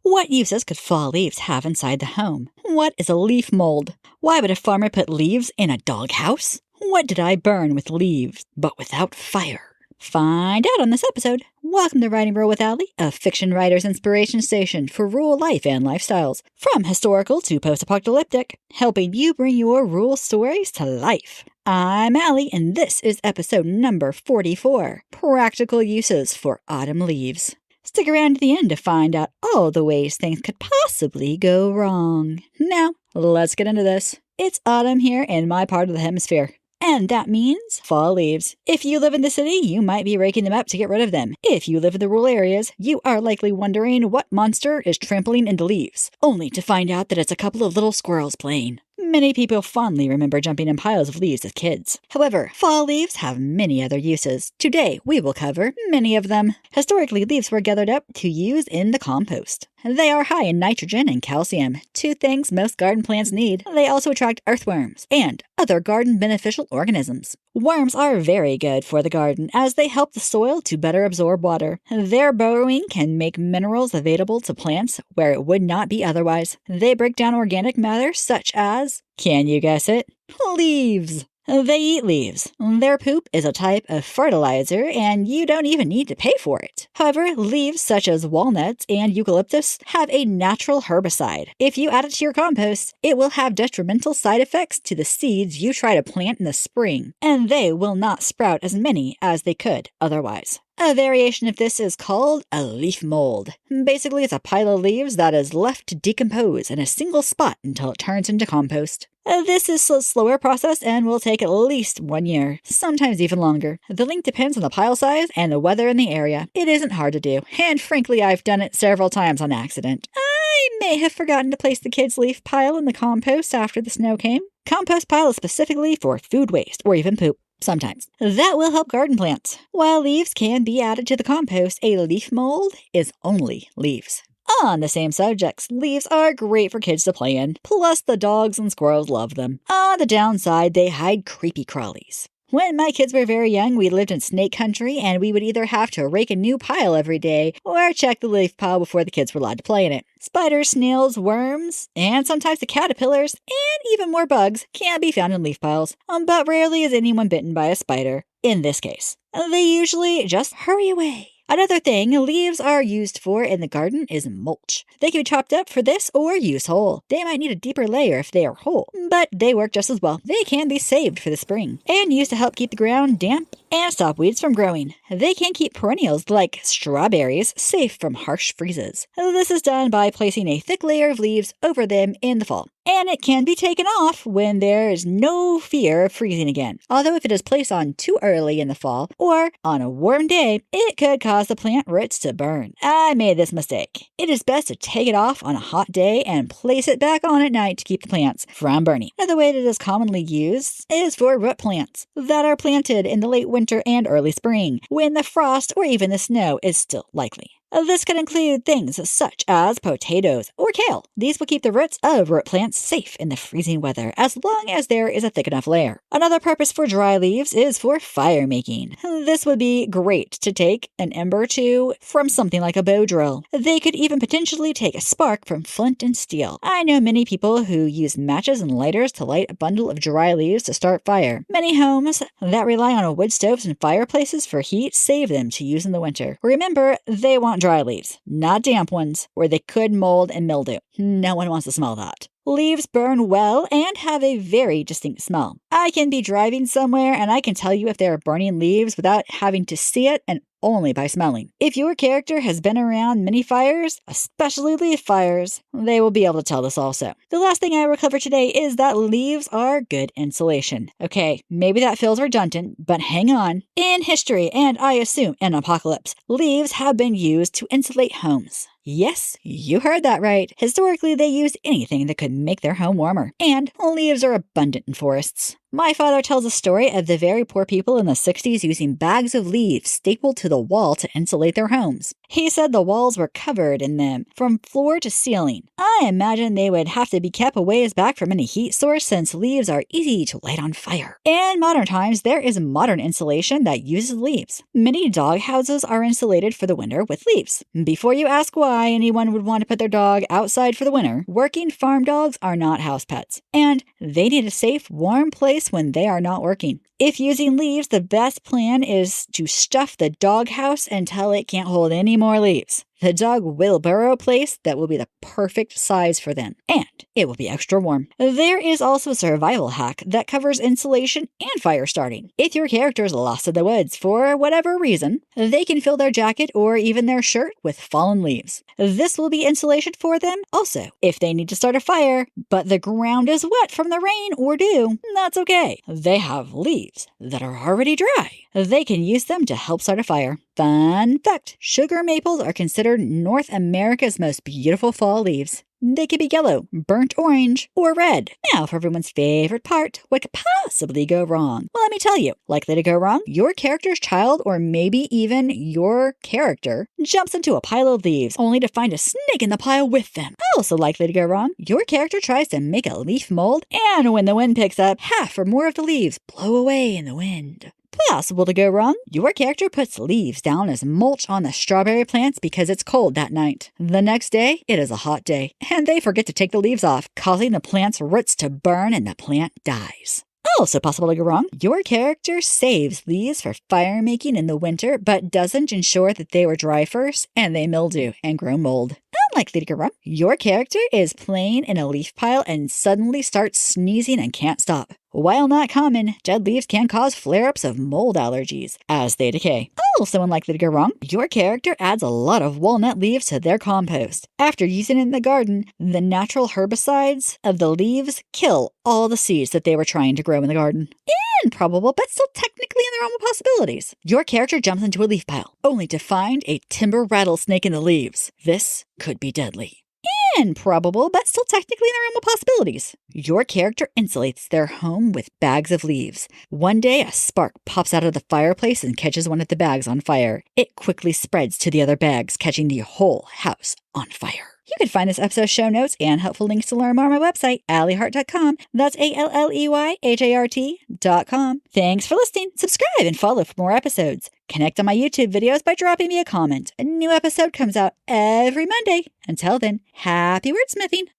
What uses could fall leaves have inside the home? What is a leaf mold? Why would a farmer put leaves in a doghouse? What did I burn with leaves, but without fire? Find out on this episode. Welcome to Writing Rural with Allie, a fiction writer's inspiration station for rural life and lifestyles. From historical to post-apocalyptic, helping you bring your rural stories to life. I'm Allie, and this is episode number 44, Practical Uses for Autumn Leaves. Stick around to the end to find out all the ways things could possibly go wrong. Now, let's get into this. It's autumn here in my part of the hemisphere. And that means fall leaves. If you live in the city, you might be raking them up to get rid of them. If you live in the rural areas, you are likely wondering what monster is trampling into leaves, only to find out that it's a couple of little squirrels playing. Many people fondly remember jumping in piles of leaves as kids. However, fall leaves have many other uses. Today, we will cover many of them. Historically, leaves were gathered up to use in the compost. They are high in nitrogen and calcium, two things most garden plants need. They also attract earthworms and other garden beneficial organisms. Worms are very good for the garden as they help the soil to better absorb water. Their burrowing can make minerals available to plants where it would not be otherwise. They break down organic matter such as, can you guess it? Leaves. They eat leaves. Their poop is a type of fertilizer, and you don't even need to pay for it. However, leaves such as walnuts and eucalyptus have a natural herbicide. If you add it to your compost, it will have detrimental side effects to the seeds you try to plant in the spring, and they will not sprout as many as they could otherwise. A variation of this is called a leaf mold. Basically, it's a pile of leaves that is left to decompose in a single spot until it turns into compost. This is a slower process and will take at least 1 year, sometimes even longer. The length depends on the pile size and the weather in the area. It isn't hard to do, and frankly, I've done it several times on accident. I may have forgotten to place the kids' leaf pile in the compost after the snow came. Compost pile is specifically for food waste or even poop. Sometimes. That will help garden plants. While leaves can be added to the compost, a leaf mold is only leaves. On the same subjects, leaves are great for kids to play in, plus the dogs and squirrels love them. On the downside, they hide creepy crawlies. When my kids were very young, we lived in snake country, and we would either have to rake a new pile every day or check the leaf pile before the kids were allowed to play in it. Spiders, snails, worms, and sometimes the caterpillars, and even more bugs can be found in leaf piles, but rarely is anyone bitten by a spider. In this case, they usually just hurry away. Another thing leaves are used for in the garden is mulch. They can be chopped up for this or used whole. They might need a deeper layer if they are whole, but they work just as well. They can be saved for the spring and used to help keep the ground damp and stop weeds from growing. They can keep perennials like strawberries safe from harsh freezes. This is done by placing a thick layer of leaves over them in the fall. And it can be taken off when there is no fear of freezing again. Although if it is placed on too early in the fall or on a warm day, it could cause the plant roots to burn. I made this mistake. It is best to take it off on a hot day and place it back on at night to keep the plants from burning. Another way that it is commonly used is for root plants that are planted in the late winter and early spring when the frost or even the snow is still likely. This could include things such as potatoes or kale. These will keep the roots of root plants safe in the freezing weather as long as there is a thick enough layer. Another purpose for dry leaves is for fire making. This would be great to take an ember or two from something like a bow drill. They could even potentially take a spark from flint and steel. I know many people who use matches and lighters to light a bundle of dry leaves to start fire. Many homes that rely on wood stoves and fireplaces for heat save them to use in the winter. Remember, they want dry leaves, not damp ones, where they could mold and mildew. No one wants to smell that. Leaves burn well and have a very distinct smell. I can be driving somewhere and I can tell you if they are burning leaves without having to see it and only by smelling. If your character has been around many fires, especially leaf fires, they will be able to tell this also. The last thing I will cover today is that leaves are good insulation. Okay, maybe that feels redundant, but hang on. In history, and I assume in apocalypse, leaves have been used to insulate homes. Yes, you heard that right. Historically, they used anything that could make their home warmer, and leaves are abundant in forests. My father tells a story of the very poor people in the 60s using bags of leaves stapled to the wall to insulate their homes. He said the walls were covered in them from floor to ceiling. I imagine they would have to be kept a ways back from any heat source since leaves are easy to light on fire. In modern times, there is modern insulation that uses leaves. Many dog houses are insulated for the winter with leaves. Before you ask why anyone would want to put their dog outside for the winter, working farm dogs are not house pets, and they need a safe, warm place when they are not working. If using leaves, the best plan is to stuff the doghouse until it can't hold any more leaves. The dog will burrow a place that will be the perfect size for them, and it will be extra warm. There is also a survival hack that covers insulation and fire starting. If your character is lost in the woods for whatever reason, they can fill their jacket or even their shirt with fallen leaves. This will be insulation for them. Also, if they need to start a fire, but the ground is wet from the rain or dew, that's okay. They have leaves that are already dry. They can use them to help start a fire. Fun fact, sugar maples are considered North America's most beautiful fall leaves. They can be yellow, burnt orange, or red. Now for everyone's favorite part, what could possibly go wrong? Well, let me tell you, likely to go wrong, your character's child, or maybe even your character, jumps into a pile of leaves only to find a snake in the pile with them. Also likely to go wrong, your character tries to make a leaf mold, and when the wind picks up, half or more of the leaves blow away in the wind. Possible to go wrong, your character puts leaves down as mulch on the strawberry plants because it's cold that night. The next day, it is a hot day, and they forget to take the leaves off, causing the plant's roots to burn and the plant dies. Also possible to go wrong, your character saves leaves for fire making in the winter, but doesn't ensure that they were dry first, and they mildew and grow mold. Unlikely to go wrong, your character is playing in a leaf pile and suddenly starts sneezing and can't stop. While not common, dead leaves can cause flare-ups of mold allergies as they decay. Also unlikely to go wrong, your character adds a lot of walnut leaves to their compost. After using it in the garden, the natural herbicides of the leaves kill all the seeds that they were trying to grow in the garden. Improbable, but still technically in the realm of possibilities. Your character jumps into a leaf pile, only to find a timber rattlesnake in the leaves. This could be deadly. Improbable, but still technically in the realm of possibilities. Your character insulates their home with bags of leaves. One day, a spark pops out of the fireplace and catches one of the bags on fire. It quickly spreads to the other bags, catching the whole house on fire. You can find this episode's show notes and helpful links to learn more on my website, AlleyHart.com. That's ALLEYHART.com. Thanks for listening. Subscribe and follow for more episodes. Connect on my YouTube videos by dropping me a comment. A new episode comes out every Monday. Until then, happy wordsmithing.